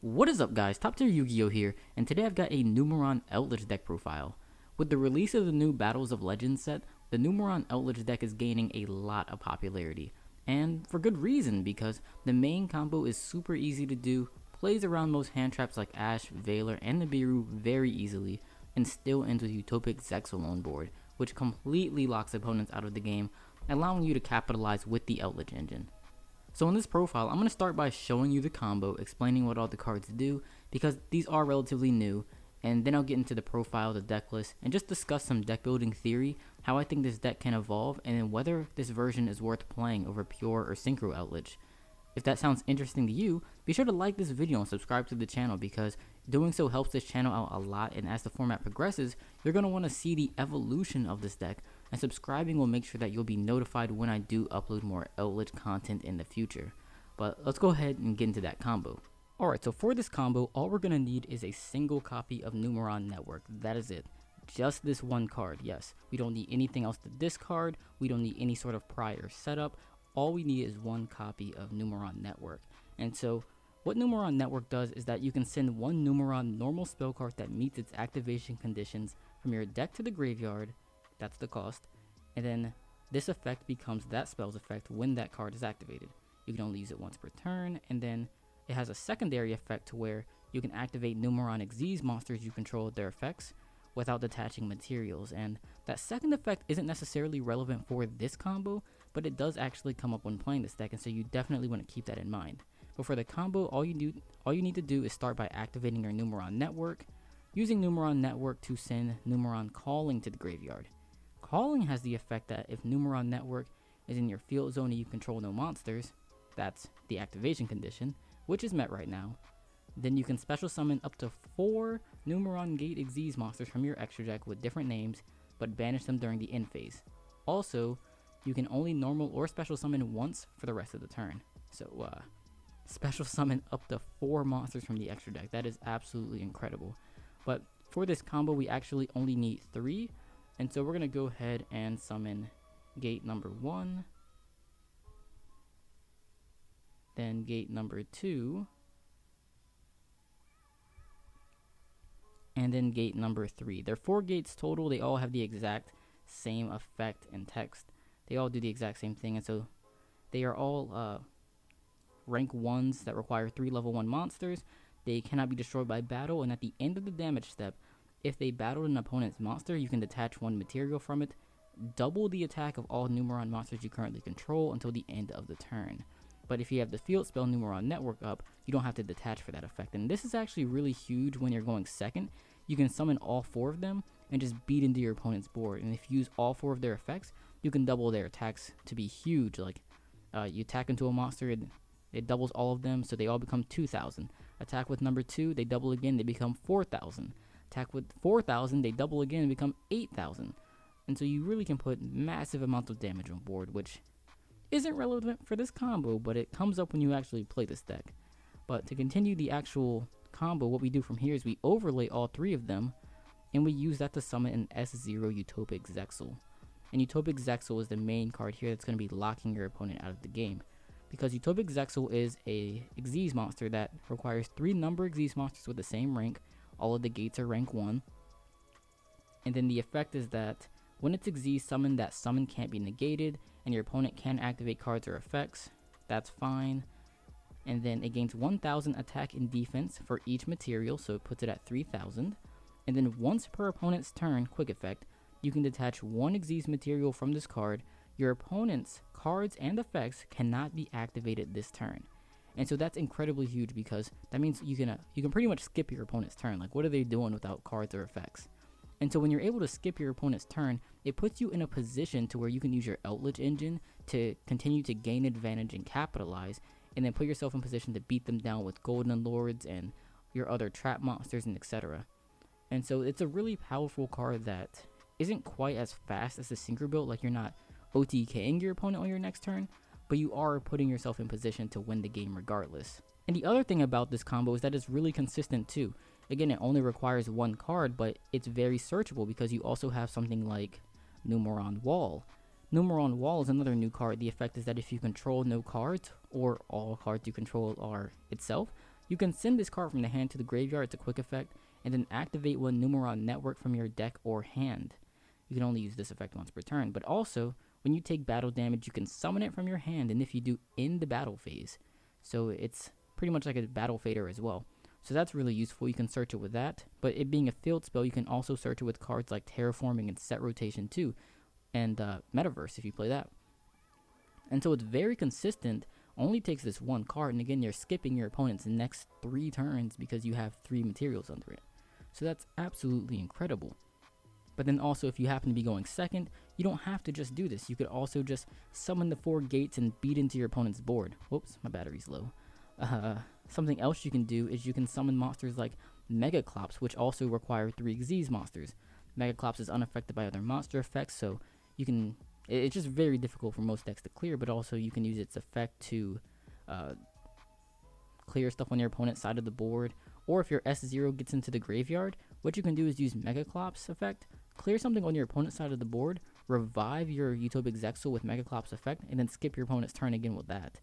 What is up, guys? TopTierYugioh here, and today I've got a Numeron Eldlich deck profile. With the release of the new Battles of Legends set, the Numeron Eldlich deck is gaining a lot of popularity, and for good reason, because the main combo is super easy to do, plays around most hand traps like Ashe, Veiler, and Nibiru very easily, and still ends with Utopic Zexal on board, which completely locks opponents out of the game, allowing you to capitalize with the Eldlich engine. So in this profile, I'm going to start by showing you the combo, explaining what all the cards do, because these are relatively new, and then I'll get into the profile, the deck list, and just discuss some deck building theory, how I think this deck can evolve, and then whether this version is worth playing over Pure or Synchro Eldlich. If that sounds interesting to you, be sure to like this video and subscribe to the channel, because doing so helps this channel out a lot, and as the format progresses, you're going to want to see the evolution of this deck, and subscribing will make sure that you'll be notified when I do upload more Eldlich content in the future. But let's go ahead and get into that combo. Alright, so for this combo, all we're going to need is a single copy of Numeron Network. That is it. Just this one card, yes. We don't need anything else to discard, we don't need any sort of prior setup. All we need is one copy of Numeron Network. And so, what Numeron Network does is that you can send one Numeron normal spell card that meets its activation conditions from your deck to the graveyard. That's the cost. And then this effect becomes that spell's effect when that card is activated. You can only use it once per turn, and then it has a secondary effect to where you can activate Numeron Xyz monsters you control with their effects without detaching materials. And that second effect isn't necessarily relevant for this combo, but it does actually come up when playing this deck, and so you definitely want to keep that in mind. But for the combo, all you need to do is start by activating your Numeron Network, using Numeron Network to send Numeron Calling to the graveyard. Calling has the effect that if Numeron Network is in your field zone and you control no monsters, that's the activation condition, which is met right now, then you can special summon up to 4 Numeron Gate Xyz monsters from your extra deck with different names, but banish them during the end phase. Also, you can only normal or special summon once for the rest of the turn. So, special summon up to 4 monsters from the extra deck. That is absolutely incredible. But for this combo, we actually only need 3. And so we're going to go ahead and summon gate number 1, then gate number 2, and then gate number 3. There are 4 gates total. They all have the exact same effect and text. They all do the exact same thing, and so they are all rank 1s that require 3 level 1 monsters. They cannot be destroyed by battle, and at the end of the damage step, if they battled an opponent's monster, you can detach 1 material from it, double the attack of all Numeron monsters you currently control until the end of the turn. But if you have the field spell Numeron Network up, you don't have to detach for that effect. And this is actually really huge when you're going second. You can summon all 4 of them and just beat into your opponent's board. And if you use all 4 of their effects, you can double their attacks to be huge. Like, you attack into a monster, it doubles all of them, so they all become 2,000. Attack with number 2, they double again, they become 4,000. Attack with 4,000, they double again and become 8,000. And so you really can put massive amounts of damage on board, which isn't relevant for this combo, but it comes up when you actually play this deck. But to continue the actual combo, what we do from here is we overlay all 3 of them, and we use that to summon an S0 Utopic Zexal. And Utopic Zexal is the main card here that's going to be locking your opponent out of the game, because Utopic Zexal is a Xyz monster that requires 3 number Xyz monsters with the same rank. All of the gates are rank 1. And then the effect is that when it's Xyz summon, that summon can't be negated, and your opponent can activate cards or effects. That's fine. And then it gains 1,000 attack and defense for each material, so it puts it at 3,000. And then once per opponent's turn, quick effect, you can detach 1 Xyz material from this card. Your opponent's cards and effects cannot be activated this turn. And so that's incredibly huge, because that means you can pretty much skip your opponent's turn. Like, what are they doing without cards or effects? And so when you're able to skip your opponent's turn, it puts you in a position to where you can use your Eldlich engine to continue to gain advantage and capitalize, and then put yourself in position to beat them down with Golden Lords and your other trap monsters and etc. And so it's a really powerful card that isn't quite as fast as the Synchro build. Like, you're not OTKing your opponent on your next turn, but you are putting yourself in position to win the game regardless. And the other thing about this combo is that it's really consistent too. Again, it only requires 1 card, but it's very searchable because you also have something like Numeron Wall. Numeron Wall is another new card. The effect is that if you control no cards, or all cards you control are itself, You can send this card from the hand to the graveyard, it's a quick effect, and then activate one Numeron Network from your deck or hand. You can only use this effect once per turn, but also, when you take battle damage, you can summon it from your hand, and if you do, in the battle phase. So it's pretty much like a battle fader as well. So that's really useful, you can search it with that, but it being a field spell, you can also search it with cards like Terraforming and Set Rotation too, and Metaverse if you play that. And so it's very consistent, only takes this one card, and again, you're skipping your opponent's next 3 turns because you have 3 materials under it. So that's absolutely incredible. But then also, if you happen to be going second, you don't have to just do this. You could also just summon the 4 gates and beat into your opponent's board. Whoops, my battery's low. Something else you can do is you can summon monsters like Megaclops, which also require 3 Xyz monsters. Megaclops is unaffected by other monster effects, so you can... It's just very difficult for most decks to clear, but also you can use its effect to clear stuff on your opponent's side of the board. Or if your S0 gets into the graveyard, what you can do is use Megaclops effect, clear something on your opponent's side of the board, revive your Utopic Zexal with Megaclops effect, and then skip your opponent's turn again with that.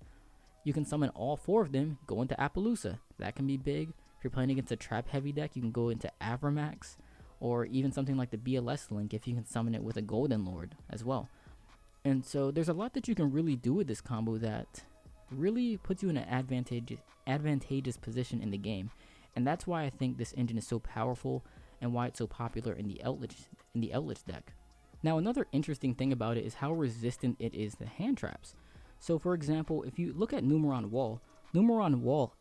You can summon all 4 of them, go into Appaloosa. That can be big. If you're playing against a trap heavy deck, you can go into Avramax, or even something like the BLS Link if you can summon it with a Golden Lord as well. And so there's a lot that you can really do with this combo that really puts you in an advantageous position in the game. And that's why I think this engine is so powerful and why it's so popular in the Eldlich deck. Now, another interesting thing about it is how resistant it is to hand traps. So for example, if you look at Numeron Wall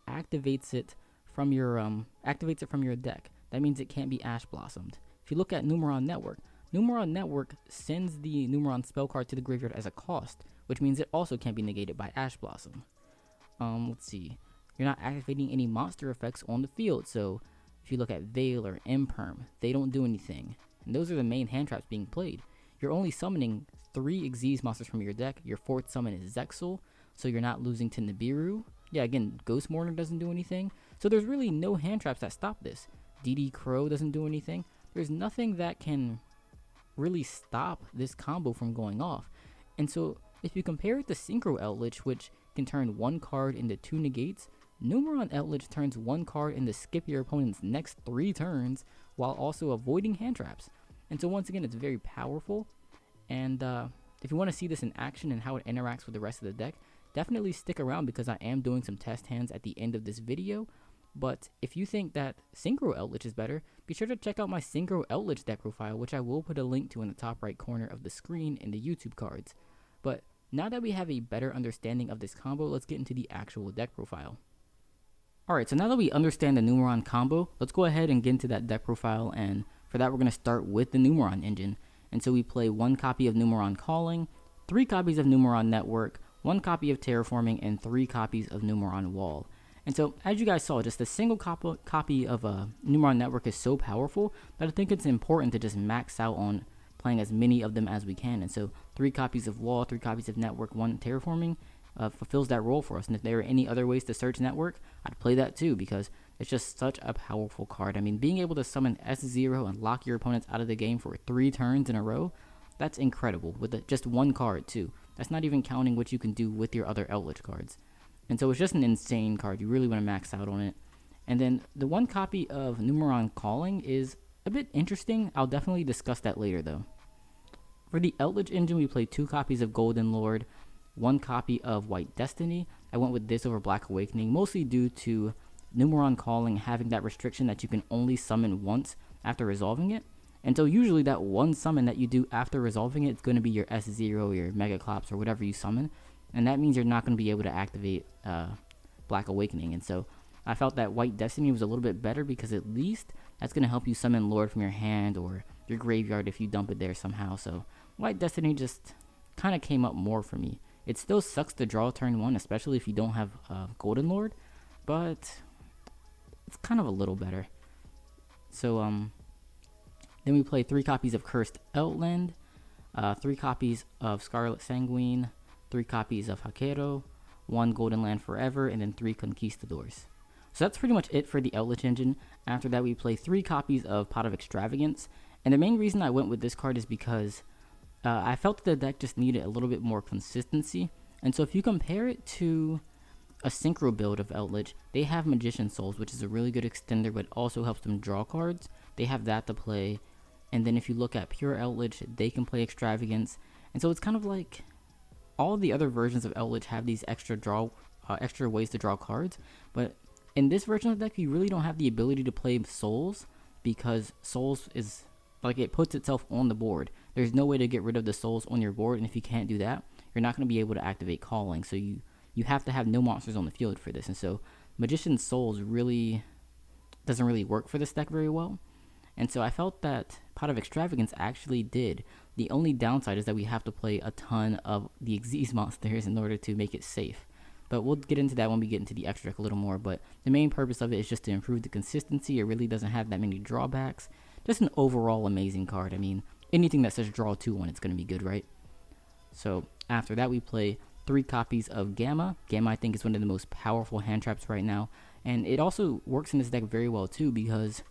activates it from your deck. That means it can't be Ash Blossomed. If you look at Numeron Network sends the Numeron spell card to the graveyard as a cost, which means it also can't be negated by Ash Blossom. Let's see. You're not activating any monster effects on the field, so if you look at Veil or Imperm, they don't do anything. And those are the main hand traps being played. You're only summoning 3 Xyz monsters from your deck. Your 4th summon is Zexal, so you're not losing to Nibiru. Yeah, again, Ghost Mourner doesn't do anything. So there's really no hand traps that stop this. DD Crow doesn't do anything. There's nothing that can really stop this combo from going off. And so if you compare it to Synchro Eldlich, which can turn 1 card into 2 negates, Numeron Eldlich turns 1 card into skip your opponent's next 3 turns while also avoiding hand traps. And so once again, it's very powerful. And if you want to see this in action and how it interacts with the rest of the deck, definitely stick around because I am doing some test hands at the end of this video. But if you think that Synchro Eldlich is better, be sure to check out my Synchro Eldlich deck profile, which I will put a link to in the top right corner of the screen in the YouTube cards. But now that we have a better understanding of this combo, let's get into the actual deck profile. Alright, so now that we understand the Numeron combo, let's go ahead and get into that deck profile, and for that we're going to start with the Numeron engine. And so we play 1 copy of Numeron Calling, 3 copies of Numeron Network, 1 copy of Terraforming, and 3 copies of Numeron Wall. And so, as you guys saw, just a single copy of Numeron Network is so powerful that I think it's important to just max out on playing as many of them as we can. And so, 3 copies of Wall, 3 copies of Network, 1 Terraforming fulfills that role for us. And if there are any other ways to search Network, I'd play that too, because it's just such a powerful card. I mean, being able to summon S0 and lock your opponents out of the game for 3 turns in a row, that's incredible, with just 1 card too. That's not even counting what you can do with your other Eldlich cards. And so it's just an insane card. You really want to max out on it. And then the 1 copy of Numeron Calling is a bit interesting. I'll definitely discuss that later though. For the Eldlich engine, we play 2 copies of Golden Lord, 1 copy of White Destiny. I went with this over Black Awakening, mostly due to Numeron Calling having that restriction that you can only summon once after resolving it. And so usually that 1 summon that you do after resolving it is going to be your S0, your Megaclops, or whatever you summon. And that means you're not going to be able to activate Black Awakening. And so I felt that White Destiny was a little bit better because at least that's going to help you summon Lord from your hand or your graveyard if you dump it there somehow. So White Destiny just kind of came up more for me. It still sucks to draw turn 1, especially if you don't have Golden Lord, but it's kind of a little better. So then we play 3 copies of Cursed Outland, 3 copies of Scarlet Sanguine, 3 copies of Hakero, 1 Golden Land Forever, and then 3 Conquistadors. So that's pretty much it for the Eldlich engine. After that, we play 3 copies of Pot of Extravagance. And the main reason I went with this card is because I felt the deck just needed a little bit more consistency. And so if you compare it to a synchro build of Eldlich, they have Magician Souls, which is a really good extender, but also helps them draw cards. They have that to play. And then if you look at pure Eldlich, they can play Extravagance. And so it's kind of like all the other versions of Eldlich have these extra ways to draw cards. But in this version of the deck, you really don't have the ability to play Souls, because Souls is like, it puts itself on the board. There's no way to get rid of the Souls on your board, and if you can't do that, you're not going to be able to activate Calling. So you have to have no monsters on the field for this. And so Magician's Souls really doesn't really work for this deck very well. And so I felt that Pot of Extravagance actually did. The only downside is that we have to play a ton of the Xyz monsters in order to make it safe. But we'll get into that when we get into the extra deck a little more. But the main purpose of it is just to improve the consistency. It really doesn't have that many drawbacks. Just an overall amazing card. I mean, anything that says draw 2 on it's going to be good, right? So after that, we play 3 copies of Gamma. Gamma, I think, is one of the most powerful hand traps right now. And it also works in this deck very well, too, because,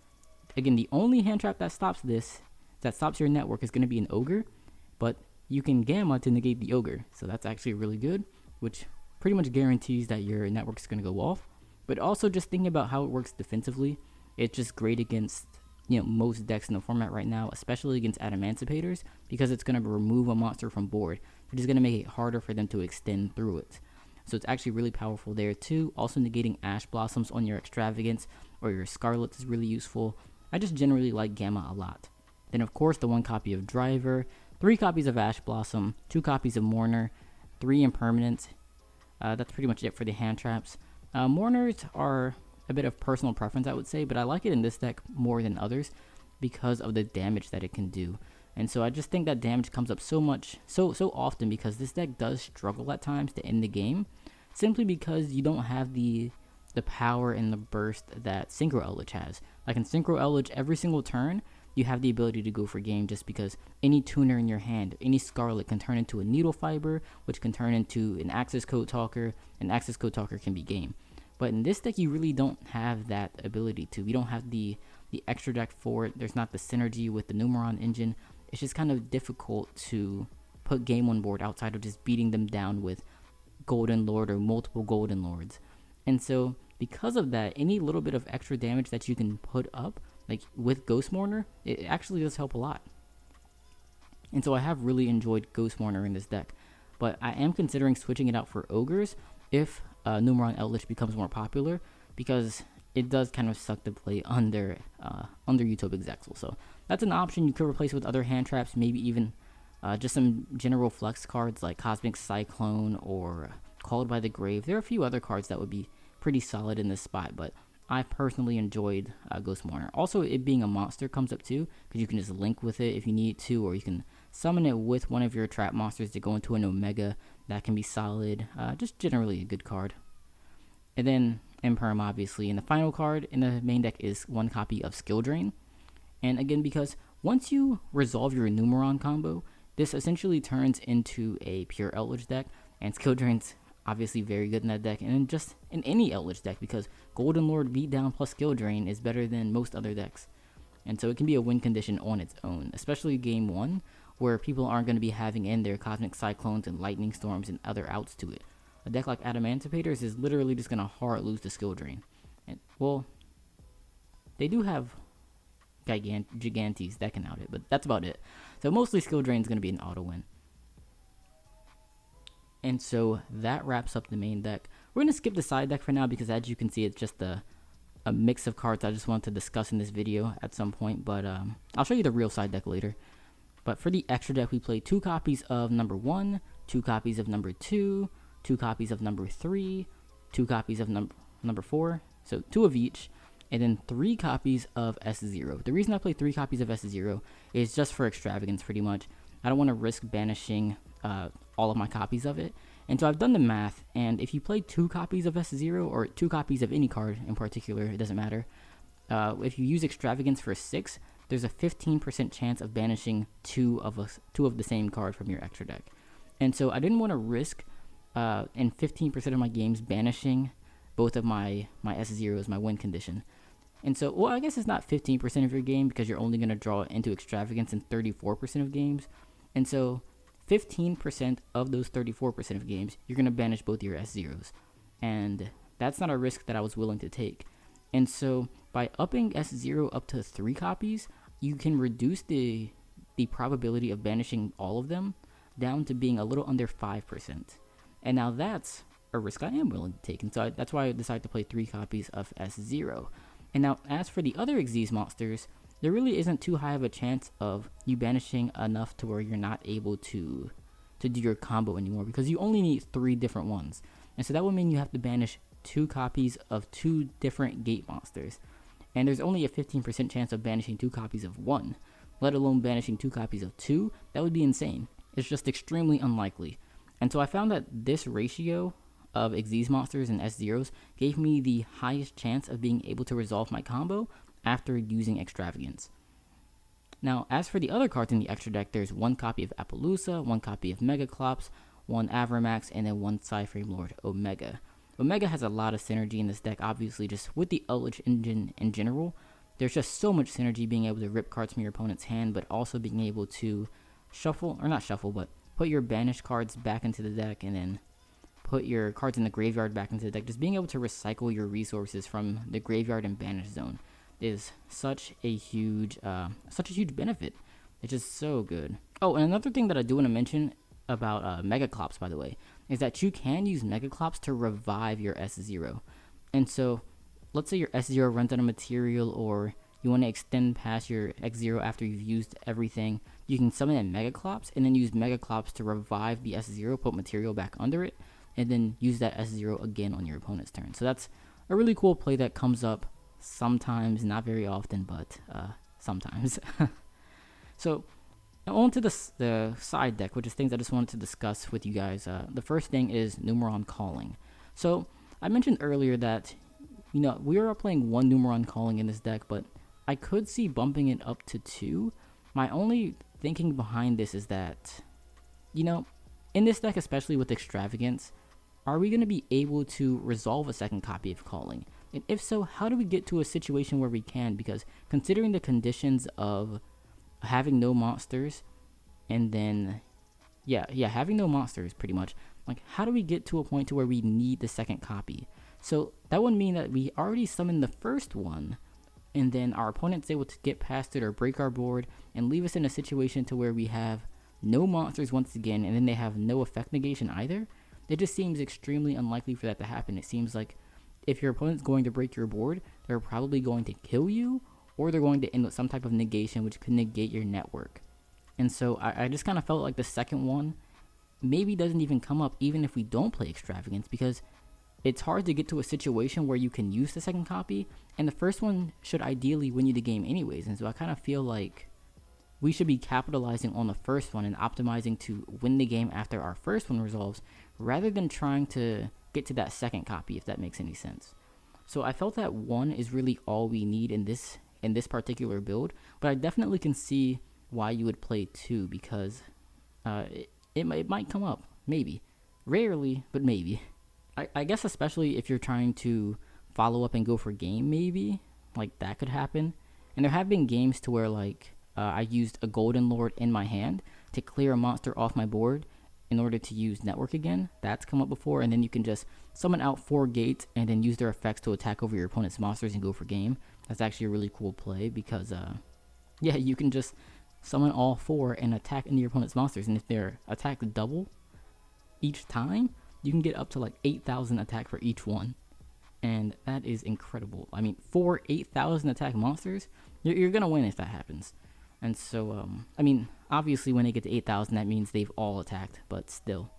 again, the only hand trap that stops your network, is going to be an Ogre. But you can Gamma to negate the Ogre. So that's actually really good, which pretty much guarantees that your network is going to go off. But also, just thinking about how it works defensively, it's just great against, most decks in the format right now, especially against Adamanticators, because it's going to remove a monster from board, which is going to make it harder for them to extend through it. So it's actually really powerful there too. Also, negating Ash Blossoms on your Extravagance or your Scarlets is really useful. I just generally like Gamma a lot. Then of course the 1 copy of Driver, 3 copies of Ash Blossom, 2 copies of Mourner, 3 Impermanence. That's pretty much it for the hand traps. Mourners are a bit of personal preference, I would say, but I like it in this deck more than others because of the damage that it can do. And so I just think that damage comes up so often, because this deck does struggle at times to end the game, simply because you don't have the power and the burst that Synchro Eldlich has. Like in Synchro Eldlich, every single turn, you have the ability to go for game, just because any tuner in your hand, any Scarlet, can turn into a Needle Fiber, which can turn into an Access Code Talker, and Access Code Talker can be game. But in this deck, you really don't have that ability to. You don't have the extra deck for it. There's not the synergy with the Numeron engine. It's just kind of difficult to put game on board outside of just beating them down with Golden Lord or multiple Golden Lords. And so because of that, any little bit of extra damage that you can put up, like with Ghost Mourner, it actually does help a lot. And so I have really enjoyed Ghost Mourner in this deck, but I am considering switching it out for Ogres if Numeron Eldlich becomes more popular, because it does kind of suck to play under Utopic Zexal. So that's an option. You could replace it with other hand traps, maybe even just some general flex cards like Cosmic Cyclone or Called by the Grave. There are a few other cards that would be pretty solid in this spot, but I personally enjoyed Ghost Mourner. Also, it being a monster comes up too, because you can just link with it if you need to, or you can summon it with one of your trap monsters to go into an Omega. That can be solid. Just generally a good card. And then Imperm, obviously. And the final card in the main deck is 1 copy of Skill Drain. And again, because once you resolve your Numeron combo, this essentially turns into a pure Eldlich deck, and Skill Drain's obviously very good in that deck, and just in any Eldlich deck, because Golden Lord Beatdown plus Skill Drain is better than most other decks. And so it can be a win condition on its own, especially game 1, where people aren't going to be having in their Cosmic Cyclones and Lightning Storms and other outs to it. A deck like Adamanticators is literally just going to hard lose to Skill Drain. And, well, they do have Gigantes that can out it, but that's about it. So mostly Skill Drain is going to be an auto win. And so that wraps up the main deck. We're going to skip the side deck for now, because as you can see, it's just a mix of cards I just wanted to discuss in this video at some point. But I'll show you the real side deck later. But for the extra deck, we play 2 copies of number 1, 2 copies of number 2, 2 copies of number 3, 2 copies of number 4, so 2 of each, and then 3 copies of S0. The reason I play 3 copies of S0 is just for extravagance, pretty much. I don't want to risk banishing all of my copies of it. And so I've done the math, and if you play 2 copies of S0, or 2 copies of any card in particular, it doesn't matter, if you use extravagance for 6, there's a 15% chance of banishing two of the same card from your extra deck. And so I didn't want to risk in 15% of my games banishing both of my S0s, my win condition. And so, well, I guess it's not 15% of your game, because you're only going to draw into extravagance in 34% of games. And so 15% of those 34% of games, you're going to banish both your S0s. and that's not a risk that I was willing to take. And so by upping S0 up to 3 copies, you can reduce the probability of banishing all of them down to being a little under 5%. And now that's a risk I am willing to take, and so that's why I decided to play 3 copies of S0. And now as for the other Xyz monsters, there really isn't too high of a chance of you banishing enough to where you're not able to do your combo anymore, because you only need 3 different ones. And so that would mean you have to banish 2 copies of 2 different gate monsters. And there's only a 15% chance of banishing 2 copies of 1, let alone banishing 2 copies of 2. That would be insane. It's just extremely unlikely. And so I found that this ratio of Xyz monsters and S0s gave me the highest chance of being able to resolve my combo after using Extravagance. Now, as for the other cards in the extra deck, there's 1 copy of Appaloosa, 1 copy of Megaclops, 1 Avramax, and then 1 Psyframe Lord Omega. Omega has a lot of synergy in this deck, obviously, just with the Eldlich engine in general. There's just so much synergy being able to rip cards from your opponent's hand, but also being able to shuffle, or not shuffle, but put your banished cards back into the deck, and then put your cards in the graveyard back into the deck. Just being able to recycle your resources from the graveyard and banish zone is such a huge benefit. It's just so good. Oh, and another thing that I do want to mention about Megaclops, by the way, is that you can use Megaclops to revive your S0. And so, let's say your S0 runs out of material, or you want to extend past your X0 after you've used everything, you can summon in Megaclops, and then use Megaclops to revive the S0, put material back under it, and then use that S0 again on your opponent's turn. So that's a really cool play that comes up sometimes, not very often, but sometimes. So, now on to the side deck, which is things I just wanted to discuss with you guys. The first thing is Numeron Calling. So, I mentioned earlier that, we are playing 1 Numeron Calling in this deck, but I could see bumping it up to 2. My only thinking behind this is that, in this deck, especially with Extravagance, are we going to be able to resolve a second copy of Calling? And if so, how do we get to a situation where we can? Because considering the conditions of having no monsters, and then, having no monsters pretty much, like, how do we get to a point to where we need the second copy? So that would mean that we already summoned the first one, and then our opponent's able to get past it or break our board and leave us in a situation to where we have no monsters once again, and then they have no effect negation either. It just seems extremely unlikely for that to happen. It seems like if your opponent's going to break your board, they're probably going to kill you, or they're going to end with some type of negation which could negate your network. And so I just kind of felt like the second one maybe doesn't even come up even if we don't play Extravagance, because it's hard to get to a situation where you can use the second copy, and the first one should ideally win you the game anyways. And so I kind of feel like we should be capitalizing on the first one and optimizing to win the game after our first one resolves, rather than trying to get to that second copy, if that makes any sense. So I felt that 1 is really all we need in this particular build, but I definitely can see why you would play 2, because it might come up, maybe. Rarely, but maybe. I guess especially if you're trying to follow up and go for game, maybe, like, that could happen. And there have been games to where, like, I used a Golden Lord in my hand to clear a monster off my board in order to use Network again. That's come up before, and then you can just summon out 4 gates and then use their effects to attack over your opponent's monsters and go for game. That's actually a really cool play, because you can just summon all 4 and attack into your opponent's monsters, and if they're attacked double each time, you can get up to like 8,000 attack for each one, and that is incredible. I mean, 4 8,000 attack monsters, you're gonna win if that happens. And so, obviously when they get to 8,000, that means they've all attacked, but still,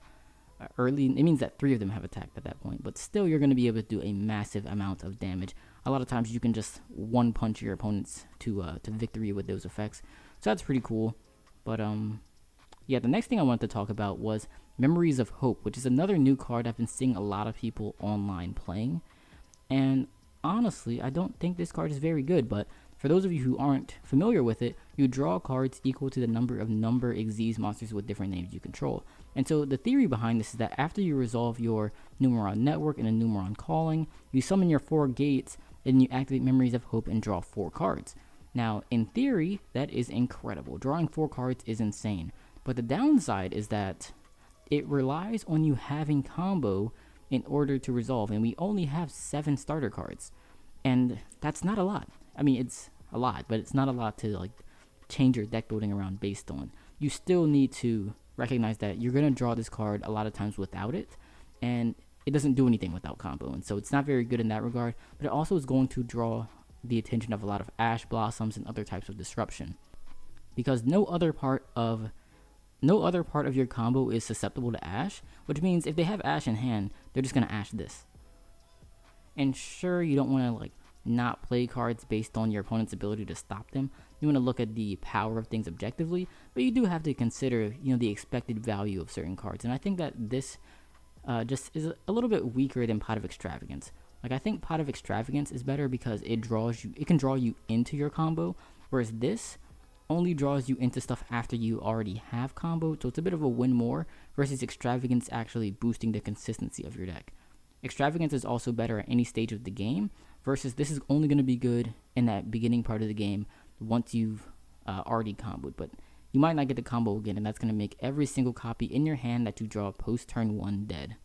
it means that 3 of them have attacked at that point, but still you're going to be able to do a massive amount of damage. A lot of times you can just one punch your opponents to victory with those effects, so that's pretty cool. But the next thing I wanted to talk about was Memories of Hope, which is another new card I've been seeing a lot of people online playing, and honestly, I don't think this card is very good, but for those of you who aren't familiar with it, you draw cards equal to the number of Xyz monsters with different names you control. And so the theory behind this is that after you resolve your Numeron Network and a Numeron Calling, you summon your 4 gates, and you activate Memories of Hope and draw 4 cards. Now, in theory, that is incredible. Drawing 4 cards is insane. But the downside is that it relies on you having combo in order to resolve, and we only have 7 starter cards. And that's not a lot. I mean, it's a lot, but it's not a lot to like change your deck building around based on. You still need to recognize that you're going to draw this card a lot of times without it, and it doesn't do anything without combo, and so it's not very good in that regard, but it also is going to draw the attention of a lot of Ash Blossoms and other types of disruption, because no other part of your combo is susceptible to Ash, which means if they have Ash in hand, they're just going to Ash this. And sure, you don't want to like not play cards based on your opponent's ability to stop them. You want to look at the power of things objectively, but you do have to consider, the expected value of certain cards. And I think that this just is a little bit weaker than Pot of Extravagance. Like, I think Pot of Extravagance is better because it can draw you into your combo, whereas this only draws you into stuff after you already have combo, so it's a bit of a win more, versus Extravagance actually boosting the consistency of your deck. Extravagance is also better at any stage of the game, versus this is only going to be good in that beginning part of the game once you've already comboed, but you might not get the combo again, and that's going to make every single copy in your hand that you draw post turn 1 dead,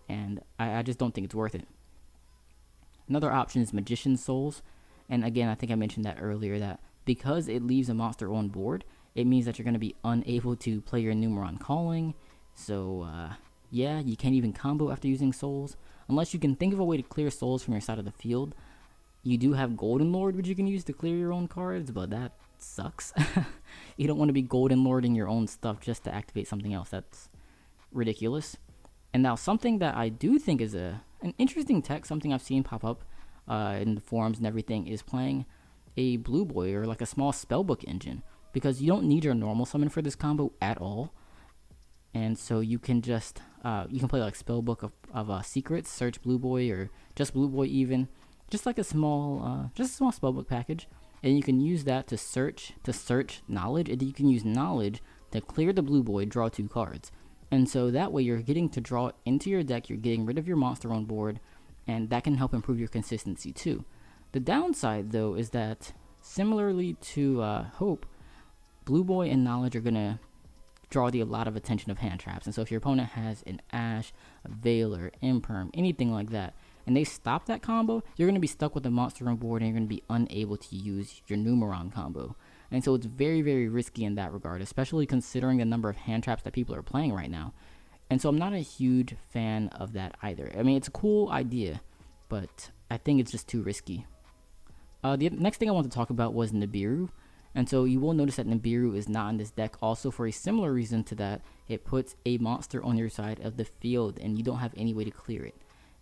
and I just don't think it's worth it. Another option is Magician's Souls, and again, I think I mentioned that earlier, that because it leaves a monster on board, it means that you're going to be unable to play your Numeron Calling, so yeah, you can't even combo after using Souls, unless you can think of a way to clear Souls from your side of the field. You do have Golden Lord, which you can use to clear your own cards, but that sucks. You don't want to be Golden Lording your own stuff just to activate something else. That's ridiculous. And now something that I do think is an interesting tech, something I've seen pop up in the forums and everything, is playing a Blue Boy or like a small spellbook engine, because you don't need your normal summon for this combo at all. And so you can just you can play like spellbook of secrets, search Blue Boy, or just Blue Boy even, just like a small spellbook package, and you can use that to search knowledge, and you can use knowledge to clear the Blue Boy, draw 2 cards, and so that way you're getting to draw into your deck, you're getting rid of your monster on board, and that can help improve your consistency too. The downside though is that, similarly to Hope, Blue Boy and knowledge are gonna draw a lot of attention of hand traps, and so if your opponent has an Ash, a Veiler, Imperm, anything like that, and they stop that combo, you're going to be stuck with the monster on board, and you're going to be unable to use your Numeron combo. And so it's very, very risky in that regard, especially considering the number of hand traps that people are playing right now. And so I'm not a huge fan of that either. I mean, it's a cool idea, but I think it's just too risky. The next thing I want to talk about was Nibiru. And so you will notice that Nibiru is not in this deck, also for a similar reason to that. It puts a monster on your side of the field, and you don't have any way to clear it.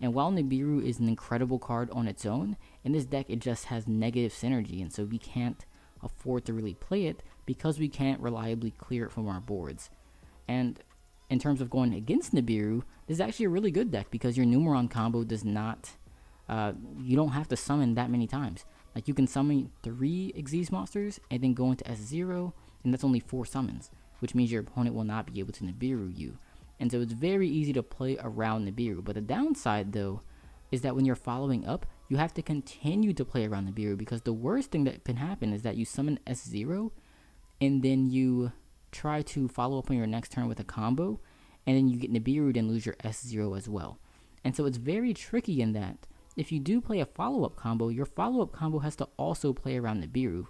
And while Nibiru is an incredible card on its own, in this deck it just has negative synergy, and so we can't afford to really play it because we can't reliably clear it from our boards. And in terms of going against Nibiru, this is actually a really good deck because your Numeron combo does not, you don't have to summon that many times. Like, you can summon 3 Xyz monsters and then go into S0, and that's only 4 summons, which means your opponent will not be able to Nibiru you. And so it's very easy to play around Nibiru. But the downside, though, is that when you're following up, you have to continue to play around Nibiru, because the worst thing that can happen is that you summon S0, and then you try to follow up on your next turn with a combo, and then you get Nibiru'd and lose your S0 as well. And so it's very tricky in that if you do play a follow-up combo, your follow-up combo has to also play around Nibiru.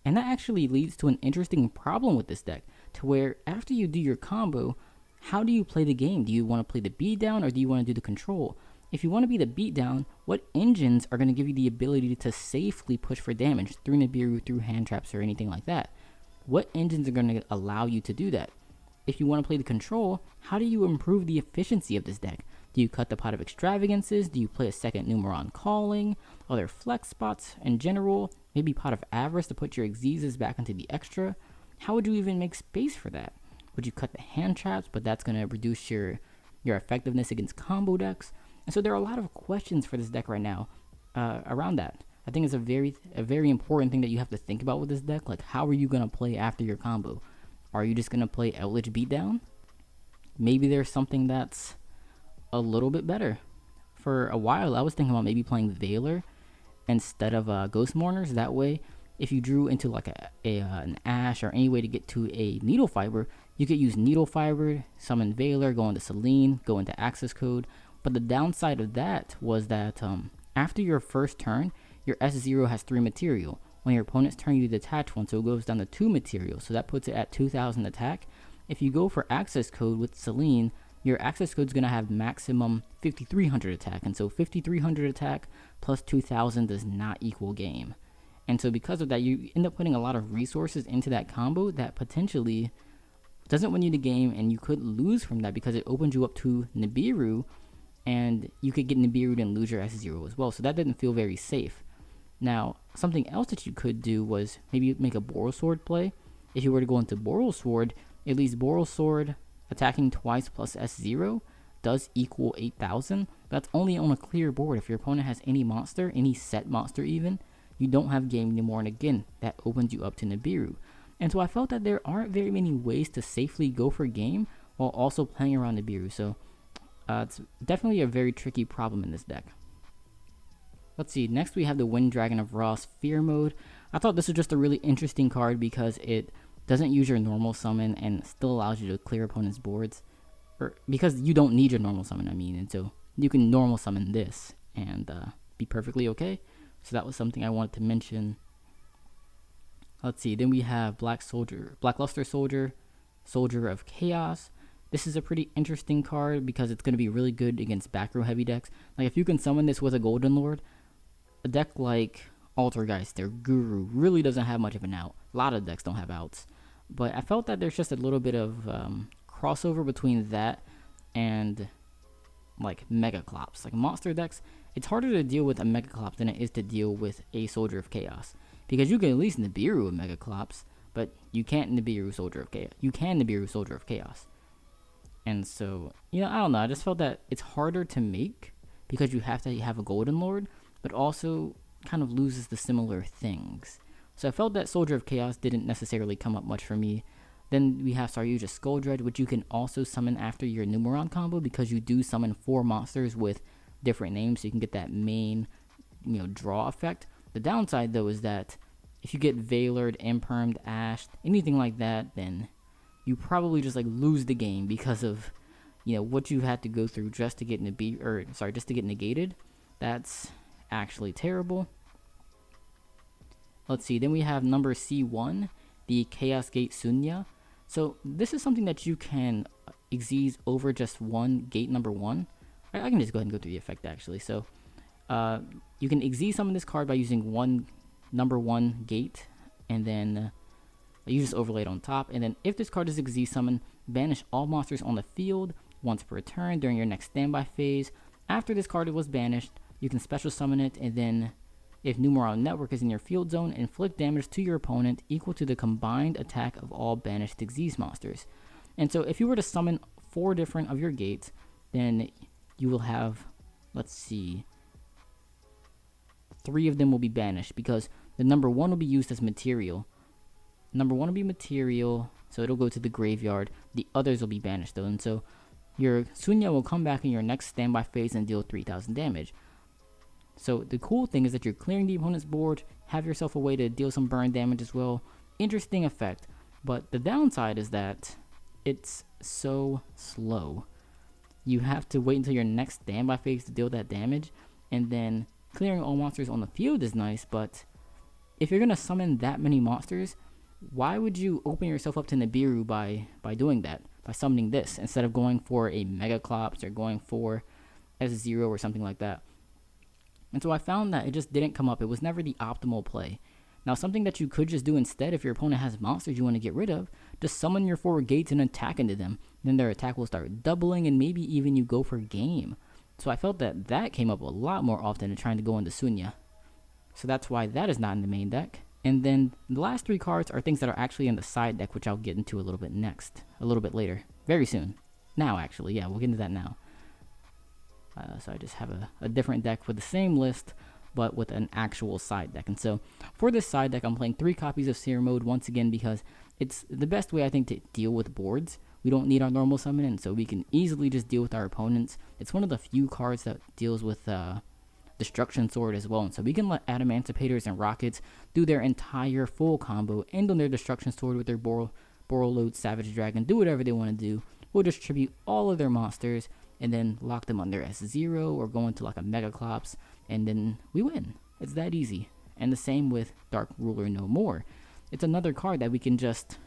And that actually leads to an interesting problem with this deck, to where after you do your combo, how do you play the game? Do you want to play the beatdown, or do you want to do the control? If you want to be the beatdown, what engines are going to give you the ability to safely push for damage through Nibiru, through hand traps, or anything like that? What engines are going to allow you to do that? If you want to play the control, how do you improve the efficiency of this deck? Do you cut the Pot of Extravagances? Do you play a second Numeron Calling? Are there flex spots in general? Maybe Pot of Avarice to put your Xyzes back into the extra? How would you even make space for that? Would you cut the hand traps, but that's going to reduce your effectiveness against combo decks? And so there are a lot of questions for this deck right now around that. I think it's a very important thing that you have to think about with this deck. Like, how are you going to play after your combo? Are you just going to play Eldlich Beatdown? Maybe there's something that's a little bit better. For a while, I was thinking about maybe playing Veiler instead of Ghost Mourners. That way, if you drew into like an Ash or any way to get to a Needle Fiber, you could use Needle Fiber, summon Veiler, go into Selene, go into Access Code, But the downside of that was that after your first turn, your S0 has 3 material. On your opponent's turn, you detach 1, so it goes down to 2 material. So that puts it at 2,000 attack. If you go for access code with Celine, your access code is going to have maximum 5,300 attack. And so 5,300 attack plus 2,000 does not equal game. And so because of that, you end up putting a lot of resources into that combo that potentially doesn't win you the game, and you could lose from that because it opens you up to Nibiru, and you could get Nibiru and lose your S0 as well. So that didn't feel very safe. Now, something else that you could do was maybe make a Boral Sword play. If you were to go into Boral Sword, at least Boral Sword attacking twice plus S0 does equal 8,000. That's only on a clear board. If your opponent has any monster, any set monster even, you don't have game anymore, and again, that opens you up to Nibiru. And so I felt that there aren't very many ways to safely go for game while also playing around Nibiru. So it's definitely a very tricky problem in this deck. Let's see, next we have the Wind Dragon of Ross Fear Mode. I thought this was just a really interesting card because it doesn't use your normal summon and still allows you to clear opponents' boards. Or because you don't need your normal summon, I mean, and so you can normal summon this and be perfectly okay. So that was something I wanted to mention. Let's see, then we have Black Luster Soldier, Soldier of Chaos. This is a pretty interesting card because it's going to be really good against back row heavy decks. Like if you can summon this with a Golden Lord, a deck like Altergeist or Guru really doesn't have much of an out. A lot of decks don't have outs. But I felt that there's just a little bit of crossover between that and like Megaclops. Like monster decks, it's harder to deal with a Megaclops than it is to deal with a Soldier of Chaos. Because you can at least Nibiru a Megaclops, but you can't Nibiru Soldier of Chaos. You can Nibiru Soldier of Chaos. And so, you know, I don't know. I just felt that it's harder to make because you have to have a Golden Lord, but also kind of loses the similar things. So I felt that Soldier of Chaos didn't necessarily come up much for me. Then we have Saryuja Skulldredge, which you can also summon after your Numeron combo because you do summon 4 monsters with different names, so you can get that main, draw effect. The downside, though, is that if you get Veilered, Impermed, Ashed, anything like that, then you probably just lose the game because of what you had to go through just to get just to get negated. That's actually terrible. Let's see. Then we have number C1, the Chaos Gate Sunya. So this is something that you can exease over just one gate number 1. I can just go ahead and go through the effect actually. So you can exease summon this card by using one number 1 gate, and then you just overlay it on top. And then if this card is exease summon, banish all monsters on the field once per turn during your next standby phase. After this card was banished, you can special summon it, and then if Numeron Network is in your field zone, inflict damage to your opponent equal to the combined attack of all banished Xyz monsters. And so if you were to summon 4 different of your gates, then you will have, let's see, 3 of them will be banished because the number 1 will be used as material. Number 1 will be material, so it'll go to the graveyard. The others will be banished though, and so your Sunya will come back in your next standby phase and deal 3,000 damage. So the cool thing is that you're clearing the opponent's board, have yourself a way to deal some burn damage as well. Interesting effect, but the downside is that it's so slow. You have to wait until your next standby phase to deal that damage, and then clearing all monsters on the field is nice, but if you're going to summon that many monsters, why would you open yourself up to Nibiru by doing that? By summoning this, instead of going for a Megaclops or going for S0 or something like that. And so I found that it just didn't come up. It was never the optimal play. Now, something that you could just do instead, if your opponent has monsters you want to get rid of, just summon your 4 gates and attack into them. Then their attack will start doubling, and maybe even you go for game. So I felt that that came up a lot more often than trying to go into Sunya. So that's why that is not in the main deck. And then the last 3 cards are things that are actually in the side deck, which I'll get into a little bit later. Very soon. Now, actually. Yeah, we'll get into that now. So I just have a different deck with the same list, but with an actual side deck. And so for this side deck, I'm playing 3 copies of Seer Mode once again because it's the best way, I think, to deal with boards. We don't need our normal summon, and so we can easily just deal with our opponents. It's one of the few cards that deals with Destruction Sword as well. And so we can let Adamanticators and Rockets do their entire full combo, end on their Destruction Sword with their Borreload Savage Dragon, do whatever they want to do. We'll distribute all of their monsters, and then lock them on their S0 or go into like a Megaclops, and then we win. It's that easy. And the same with Dark Ruler No More. It's another card that we can just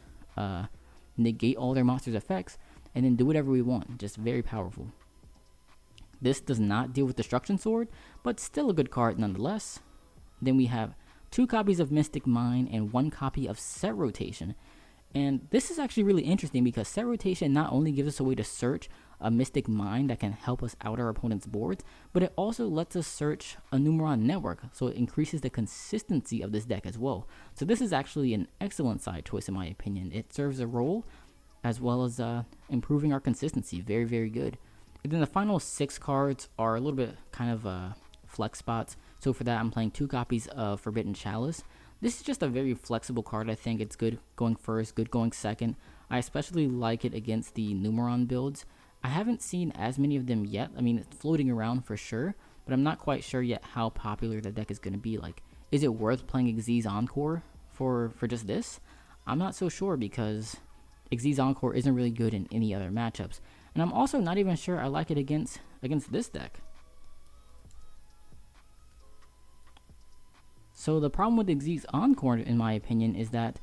negate all their monsters' effects and then do whatever we want. Just very powerful. This does not deal with Destruction Sword, but still a good card nonetheless. Then we have 2 copies of Mystic Mine and 1 copy of Set Rotation. And this is actually really interesting because Set Rotation not only gives us a way to search a Mystic Mine that can help us out our opponent's boards, but it also lets us search a Numeron Network, so it increases the consistency of this deck as well. So this is actually an excellent side choice in my opinion. It serves a role as well as improving our consistency. Very, very good. And then the final 6 cards are a little bit kind of flex spots. So for that, I'm playing 2 copies of Forbidden Chalice. This is just a very flexible card. I think it's good going first, good going second. I especially like it against the Numeron builds. I haven't seen as many of them yet. I mean, it's floating around for sure, but I'm not quite sure yet how popular the deck is going to be. Like, is it worth playing Xyz Encore for just this? I'm not so sure because Xyz Encore isn't really good in any other matchups. And I'm also not even sure I like it against this deck. So the problem with Xyz Encore, in my opinion, is that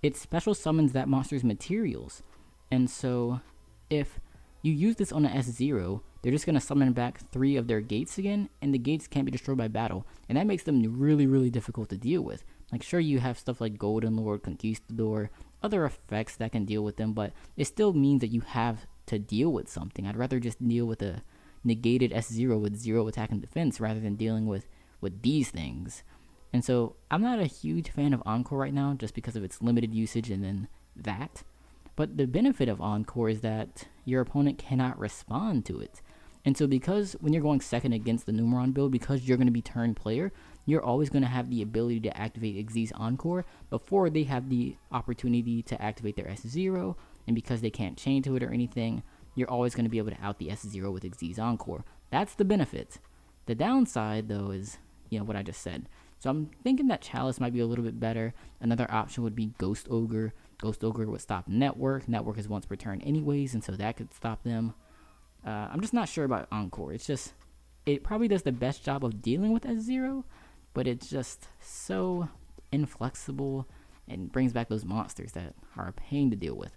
it special summons that monster's materials. And so if you use this on an S0, they're just going to summon back 3 of their gates again, and the gates can't be destroyed by battle. And that makes them really, really difficult to deal with. Like, sure, you have stuff like Golden Lord, Conquistador, other effects that can deal with them, but it still means that you have to deal with something. I'd rather just deal with a negated S0 with 0 attack and defense rather than dealing with these things. And so I'm not a huge fan of Encore right now just because of its limited usage and then that. But the benefit of Encore is that your opponent cannot respond to it. And so because when you're going second against the Numeron build, because you're going to be turn player, you're always going to have the ability to activate Xyz Encore before they have the opportunity to activate their S0. And because they can't chain to it or anything, you're always going to be able to out the S0 with Xyz Encore. That's the benefit. The downside, though, is, what I just said. So I'm thinking that Chalice might be a little bit better. Another option would be Ghost Ogre. Ghost Ogre would stop Network. Network is once per turn anyways, and so that could stop them. I'm just not sure about Encore. It probably does the best job of dealing with S0, but it's just so inflexible and brings back those monsters that are a pain to deal with.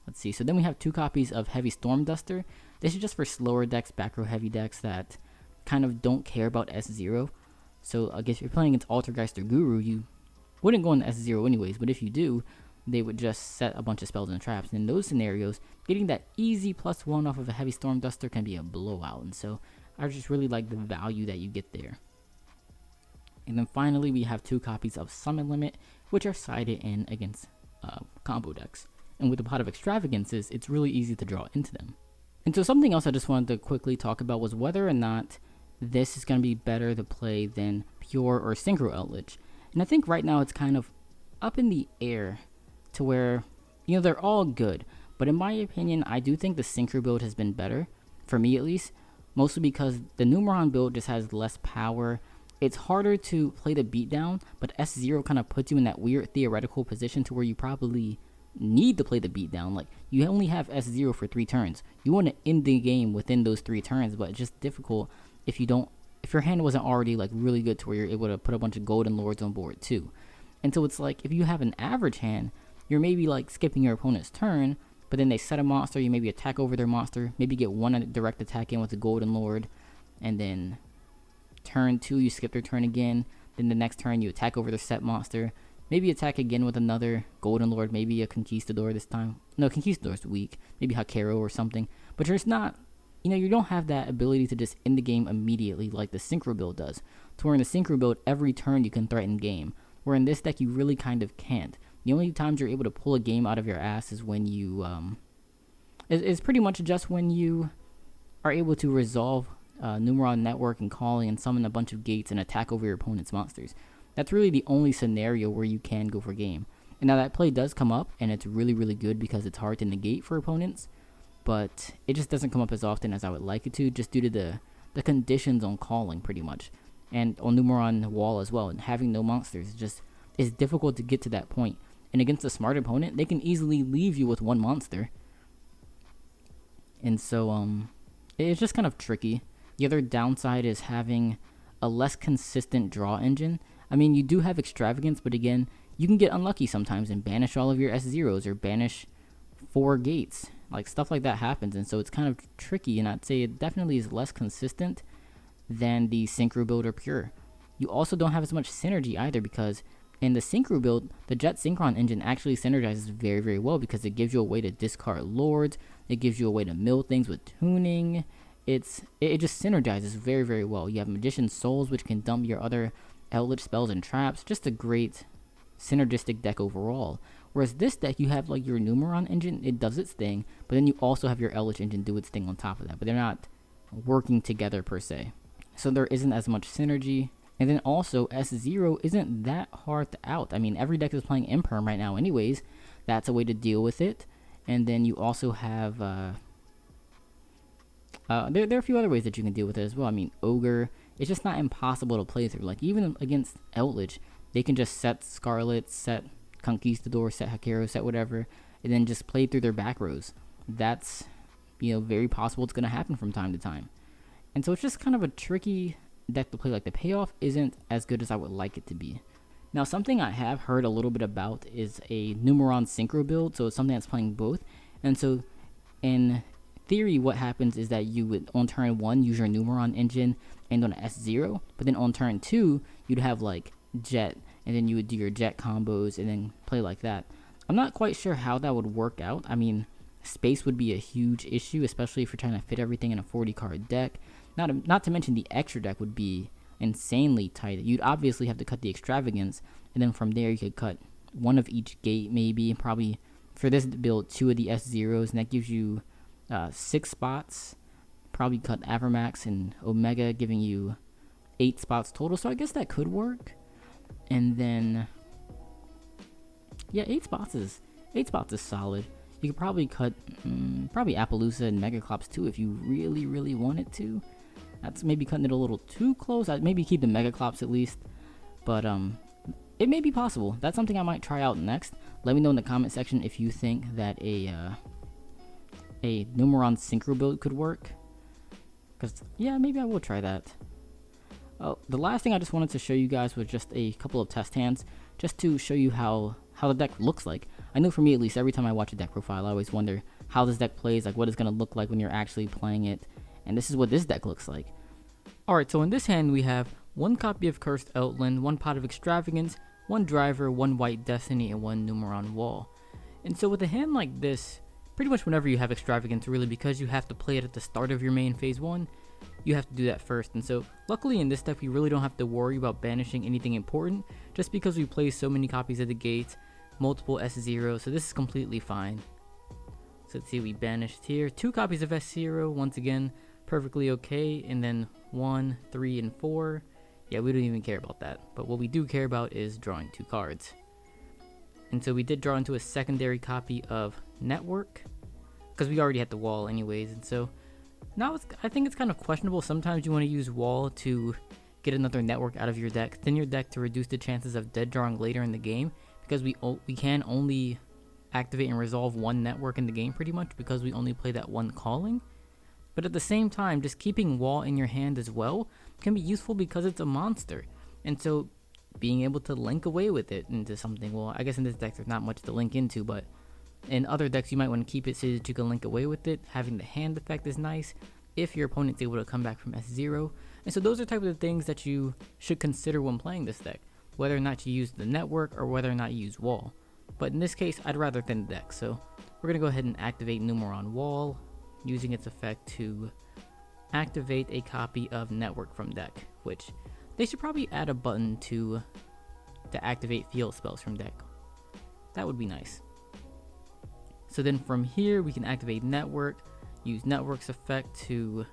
Let's see. So then we have 2 copies of Heavy Storm Duster. This is just for slower decks, back row heavy decks that kind of don't care about S0. So I guess if you're playing against Altergeist or Guru, you wouldn't go in S0 anyways, but if you do, they would just set a bunch of spells and traps. And in those scenarios, getting that easy +1 off of a Heavy Storm Duster can be a blowout. And so I just really like the value that you get there. And then finally, we have 2 copies of Summon Limit, which are sided in against combo decks. And with a pot of Extravagances, it's really easy to draw into them. And so something else I just wanted to quickly talk about was whether or not this is going to be better to play than Pure or Synchro Eldlich. And I think right now it's kind of up in the air to where, they're all good. But in my opinion, I do think the Synchro build has been better, for me at least, mostly because the Numeron build just has less power. It's harder to play the beatdown, but S0 kind of puts you in that weird theoretical position to where you probably need to play the beatdown. Like, you only have S0 for 3 turns. You want to end the game within those 3 turns, but it's just difficult if your hand wasn't already like really good to where you're able to put a bunch of Golden Lords on board too. And so it's like, if you have an average hand, you're maybe like skipping your opponent's turn, but then they set a monster, you maybe attack over their monster, maybe get 1 direct attack in with a Golden Lord, and then turn 2 you skip their turn again, then the next turn you attack over their set monster, maybe attack again with another Golden Lord, maybe a Conquistador this time. No, Conquistador's weak, maybe Hakero or something, but you're not, you don't have that ability to just end the game immediately like the Synchro build does. To where in the Synchro build, every turn you can threaten game, where in this deck you really kind of can't. The only times you're able to pull a game out of your ass is when you, is pretty much just when you are able to resolve Numeron Network and Calling and summon a bunch of gates and attack over your opponent's monsters. That's really the only scenario where you can go for game. And now that play does come up, and it's really, really good because it's hard to negate for opponents, but it just doesn't come up as often as I would like it to, just due to the conditions on Calling pretty much, and on Numeron Wall as well. And having no monsters is difficult to get to that point. And against a smart opponent, they can easily leave you with 1 monster. And so it's just kind of tricky. The other downside is having a less consistent draw engine. I mean, you do have extravagance, but again, you can get unlucky sometimes and banish all of your S0s or banish 4 gates. Like, stuff like that happens, and so it's kind of tricky, and I'd say it definitely is less consistent than the Synchro build or Pure. You also don't have as much synergy either, because in the Synchro build, the Jet Synchron engine actually synergizes very, very well because it gives you a way to discard lords, it gives you a way to mill things with tuning. It just synergizes very, very well. You have Magician's Souls, which can dump your other Eldlich spells and traps. Just a great synergistic deck overall. Whereas this deck, you have like your Numeron engine, it does its thing, but then you also have your Eldlich engine do its thing on top of that, but they're not working together per se. So there isn't as much synergy. And then also, S0 isn't that hard to out. I mean, every deck is playing Imperm right now anyways. That's a way to deal with it. And then you also have... there are a few other ways that you can deal with it as well. I mean, Ogre, it's just not impossible to play through. Like, even against Eldlich, they can just set Scarlet, set Conquistador, set Hakero, set whatever, and then just play through their back rows. That's, very possible. It's going to happen from time to time. And so it's just kind of a tricky deck to play. Like, the payoff isn't as good as I would like it to be. Now, something I have heard a little bit about is a Numeron Synchro build, so it's something that's playing both. And so, in theory, what happens is that you would, on turn 1, use your Numeron engine and on S0, but then on turn 2, you'd have, like, Jet, and then you would do your Jet combos and then play like that. I'm not quite sure how that would work out. I mean, space would be a huge issue, especially if you're trying to fit everything in a 40-card deck. Not to mention the extra deck would be insanely tight. You'd obviously have to cut the extravagance, and then from there you could cut one of each gate maybe, probably for this build 2 of the S0s, and that gives you 6 spots. Probably cut Avermax and Omega, giving you 8 spots total, so I guess that could work. And then, yeah, 8 spots is solid. You could probably cut probably Appaloosa and Megaclops too if you really, really wanted to. That's maybe cutting it a little too close. I'd maybe keep the Megaclops at least. But it may be possible. That's something I might try out next. Let me know in the comment section if you think that a Numeron Synchro build could work. Because, yeah, maybe I will try that. Oh, the last thing I just wanted to show you guys was just a couple of test hands, just to show you how the deck looks like. I know for me at least, every time I watch a deck profile, I always wonder how this deck plays, like what it's going to look like when you're actually playing it. And this is what this deck looks like. Alright, so in this hand we have 1 copy of Cursed Outland, 1 Pot of Extravagance, 1 Driver, 1 White Destiny, and 1 Numeron Wall. And so with a hand like this, pretty much whenever you have Extravagance, really, because you have to play it at the start of your main phase 1, you have to do that first. And so luckily in this deck we really don't have to worry about banishing anything important, just because we play so many copies of the Gates, multiple S0, so this is completely fine. So let's see, we banished here 2 copies of S0, once again, perfectly okay, and then 1, 3, and 4. Yeah, we don't even care about that, but what we do care about is drawing 2 cards. And so we did draw into a secondary copy of Network, because we already had the Wall anyways, and so now I think it's kind of questionable. Sometimes you want to use Wall to get another Network out of your deck, thin your deck to reduce the chances of dead drawing later in the game, because we can only activate and resolve 1 Network in the game pretty much, because we only play that 1 Calling. But at the same time, just keeping Wall in your hand as well can be useful because it's a monster. And so being able to link away with it into something, well, I guess in this deck there's not much to link into, but in other decks you might want to keep it so that you can link away with it. Having the hand effect is nice if your opponent's able to come back from S0. And so those are types of things that you should consider when playing this deck, whether or not you use the Network or whether or not you use Wall. But in this case, I'd rather thin the deck, so we're going to go ahead and activate Numeron Wall, using its effect to activate a copy of Network from deck, which they should probably add a button to activate field spells from deck. That would be nice. So then from here we can activate Network, use Network's effect to,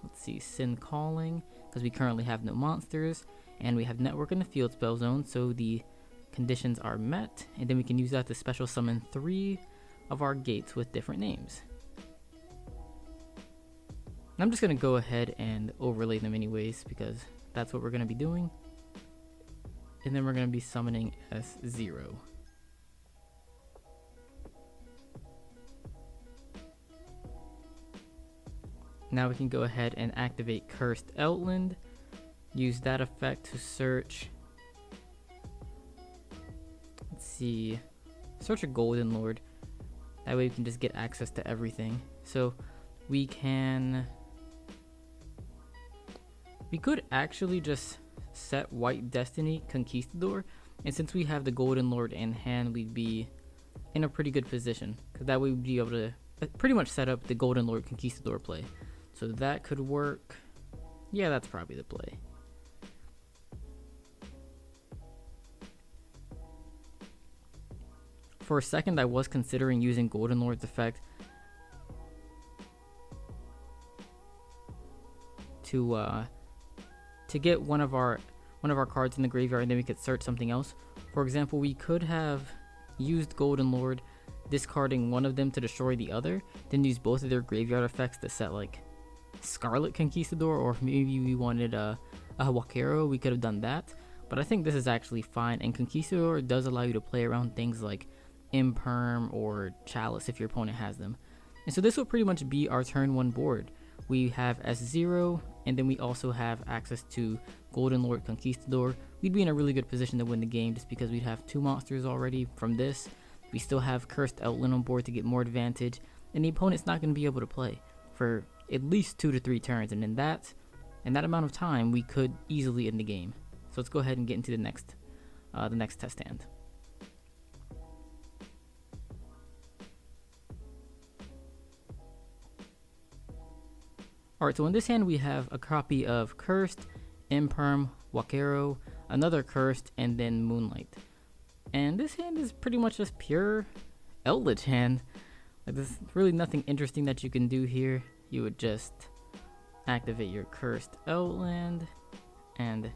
let's see, Synchro Calling, because we currently have no monsters, and we have Network in the field spell zone, so the conditions are met, and then we can use that to special summon 3 of our gates with different names. I'm just going to go ahead and overlay them anyways, because that's what we're going to be doing. And then we're going to be summoning S0. Now we can go ahead and activate Cursed Outland. Use that effect to search. Let's see. Search a Golden Lord. That way we can just get access to everything. So we could actually just set White Destiny Conquistador, and since we have the Golden Lord in hand, we'd be in a pretty good position, because that way we'd be able to pretty much set up the Golden Lord Conquistador play. So that could work. Yeah, that's probably the play. For a second, I was considering using Golden Lord's effect to get one of our cards in the graveyard, and then we could search something else. For example, we could have used Golden Lord, discarding one of them to destroy the other, then use both of their graveyard effects to set like Scarlet Conquistador, or if maybe we wanted a Wakero, we could have done that. But I think this is actually fine, and Conquistador does allow you to play around things like Imperm or Chalice if your opponent has them. And so this will pretty much be our turn 1 board. We have S0, and then we also have access to Golden Lord Conquistador. We'd be in a really good position to win the game just because we'd have 2 monsters already from this. We still have Cursed Outland on board to get more advantage, and the opponent's not going to be able to play for at least 2 to 3 turns, and in that amount of time we could easily end the game. So let's go ahead and get into the next test hand. Alright, so in this hand we have a copy of Cursed, Imperm, Wakero, another Cursed, and then Moonlight. And this hand is pretty much just pure Eldlich hand. Like, there's really nothing interesting that you can do here. You would just activate your Cursed Outland, and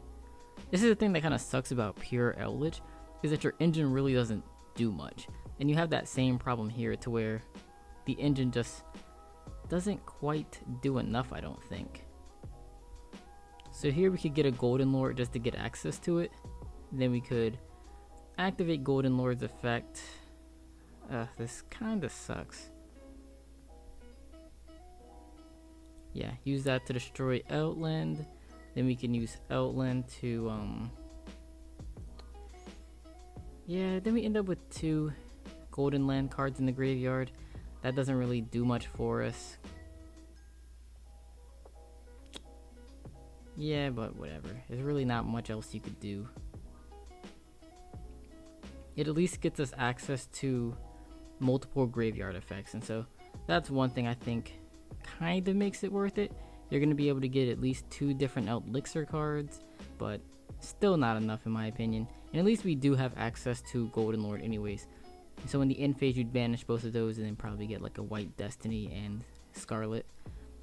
this is the thing that kind of sucks about pure Eldlich, is that your engine really doesn't do much. And you have that same problem here to where the engine just doesn't quite do enough, I don't think. So here we could get a Golden Lord just to get access to it. Then we could activate Golden Lord's effect. This kind of sucks. Yeah, use that to destroy Outland. Then we can use Outland to yeah, then we end up with 2 Golden Land cards in the graveyard. That doesn't really do much for us. Yeah, but whatever. There's really not much else you could do. It at least gets us access to multiple graveyard effects, and so that's one thing I think kind of makes it worth it. You're going to be able to get at least 2 different Elixir cards, but still not enough in my opinion. And at least we do have access to Golden Lord anyways. So in the end phase, you'd banish both of those and then probably get like a White Destiny and Scarlet.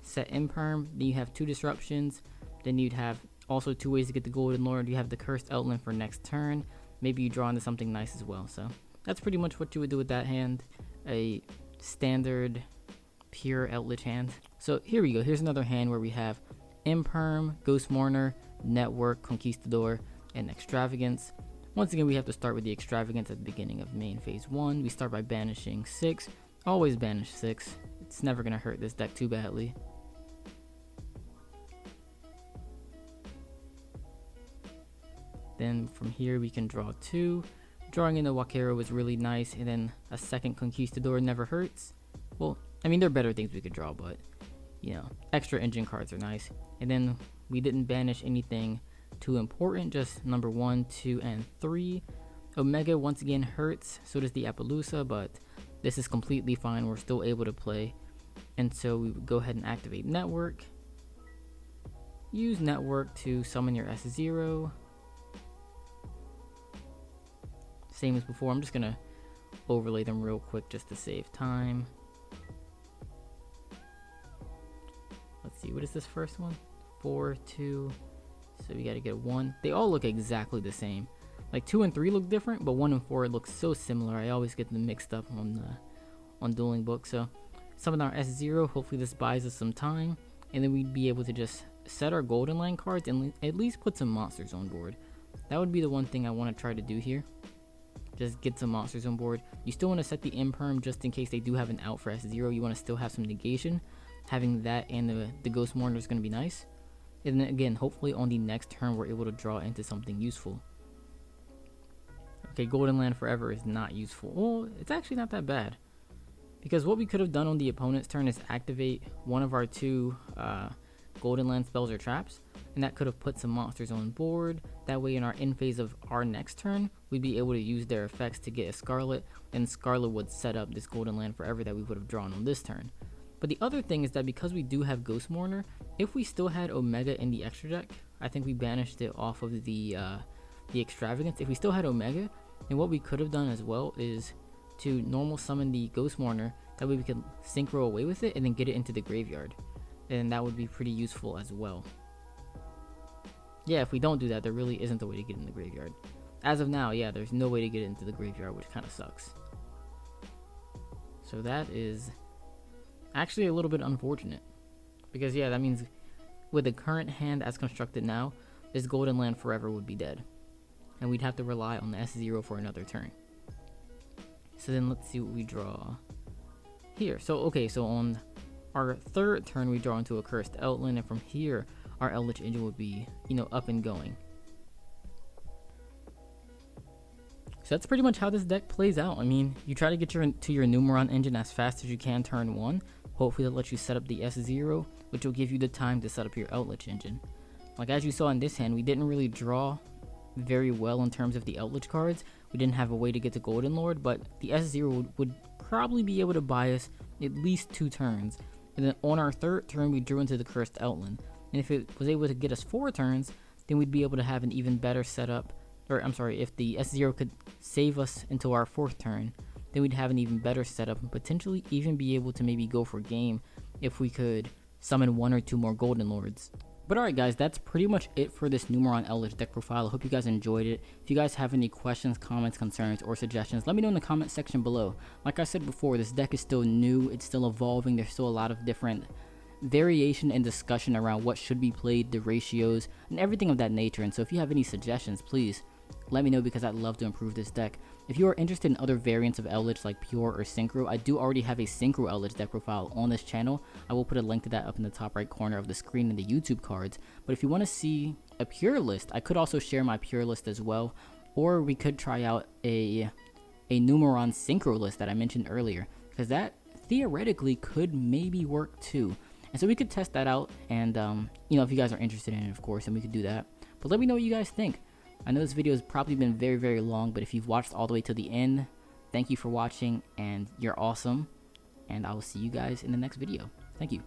Set Imperm, then you have 2 disruptions. Then you'd have also 2 ways to get the Golden Lord. You have the Cursed Outland for next turn. Maybe you draw into something nice as well. So that's pretty much what you would do with that hand. A standard pure Eldlich hand. So here we go. Here's another hand where we have Imperm, Ghost Mourner, Network, Conquistador, and Extravagance. Once again, we have to start with the Extravagance at the beginning of main phase 1. We start by banishing 6. Always banish 6. It's never going to hurt this deck too badly. Then from here we can draw 2. Drawing in the Wakero is really nice, and then a second Conquistador never hurts. Well, I mean, there are better things we could draw, but, you know, extra engine cards are nice. And then we didn't banish anything too important, just number 1, 2, and 3. Omega once again hurts, so does the Appaloosa, but this is completely fine. We're still able to play. And so we would go ahead and activate Network. Use Network to summon your S0. Same as before. I'm just going to overlay them real quick just to save time. Let's see, what is this first one? 4, 2. So we got to get 1. They all look exactly the same. Like 2 and 3 look different, but 1 and 4 look so similar. I always get them mixed up on Dueling Book. So summon our S0. Hopefully this buys us some time, and then we'd be able to just set our Golden Land cards and at least put some monsters on board. That would be the one thing I want to try to do here. Just get some monsters on board. You still want to set the Imperm just in case they do have an out for S0. You want to still have some negation having that and the Ghost Mourner is going to be nice. And then again, hopefully on the next turn we're able to draw into something useful. Okay, Golden Land Forever is not useful. Well, it's actually not that bad. Because what we could have done on the opponent's turn is activate one of our 2 Golden Land spells or traps. And that could have put some monsters on board. That way in our end phase of our next turn, we'd be able to use their effects to get a Scarlet. And Scarlet would set up this Golden Land Forever that we would have drawn on this turn. But the other thing is that because we do have Ghost Mourner, if we still had Omega in the extra deck, I think we banished it off of the Extravagance. If we still had Omega, then what we could have done as well is to normal summon the Ghost Mourner. That way we can synchro away with it and then get it into the graveyard. And that would be pretty useful as well. Yeah, if we don't do that, there really isn't a way to get in the graveyard. As of now, yeah, there's no way to get into the graveyard, which kind of sucks. So that is actually a little bit unfortunate. Because yeah, that means with the current hand as constructed now, this Golden Land Forever would be dead. And we'd have to rely on the S0 for another turn. So then let's see what we draw here. So okay, so on our third turn we draw into a Cursed Outland, and from here our Eldlich engine would be, up and going. So that's pretty much how this deck plays out. I mean, you try to get to your Numeron engine as fast as you can turn 1. Hopefully that lets you set up the S0, which will give you the time to set up your Eldlich engine. Like as you saw in this hand, we didn't really draw very well in terms of the Eldlich cards. We didn't have a way to get to Golden Lord, but the S0 would probably be able to buy us at least 2 turns. And then on our third turn, we drew into the Cursed Outland. And if it was able to get us 4 turns, then we'd be able to have an even better setup. Or I'm sorry, if the S0 could save us into our 4th turn, then we'd have an even better setup and potentially even be able to maybe go for game if we could summon 1 or 2 more Golden Lords. But alright guys, that's pretty much it for this Numeron Eldlich deck profile. I hope you guys enjoyed it. If you guys have any questions, comments, concerns, or suggestions, let me know in the comment section below. Like I said before, this deck is still new, it's still evolving, there's still a lot of different variation and discussion around what should be played, the ratios, and everything of that nature. And so if you have any suggestions, please let me know, because I'd love to improve this deck. If you are interested in other variants of Eldlich like Pure or Synchro, I do already have a Synchro Eldlich deck profile on this channel. I will put a link to that up in the top right corner of the screen in the YouTube cards. But if you want to see a Pure list, I could also share my Pure list as well. Or we could try out a Numeron Synchro list that I mentioned earlier, because that theoretically could maybe work too. And so we could test that out, and if you guys are interested in it, of course, then we could do that. But let me know what you guys think. I know this video has probably been very, very long, but if you've watched all the way to the end, thank you for watching, and you're awesome. And I will see you guys in the next video. Thank you.